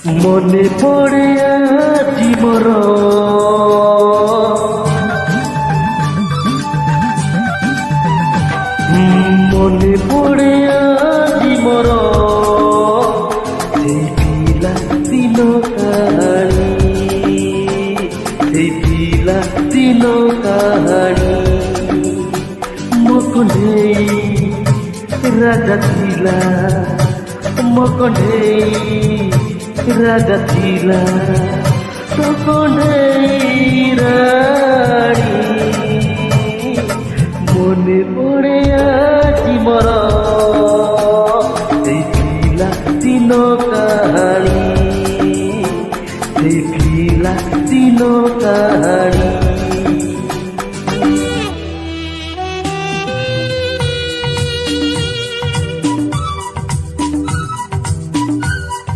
মনে পড়ে আজি মোর মনে পড়ে আজি মোর সেই পিলা দিন কাহানি সেই পিলা দিন কাহানি মকনেই রাজা ছিলা মকনেই রাজা ছিলা তখনেই রানী মনে পড়ে আজি মোর সেই পিলা দিন কাহানি।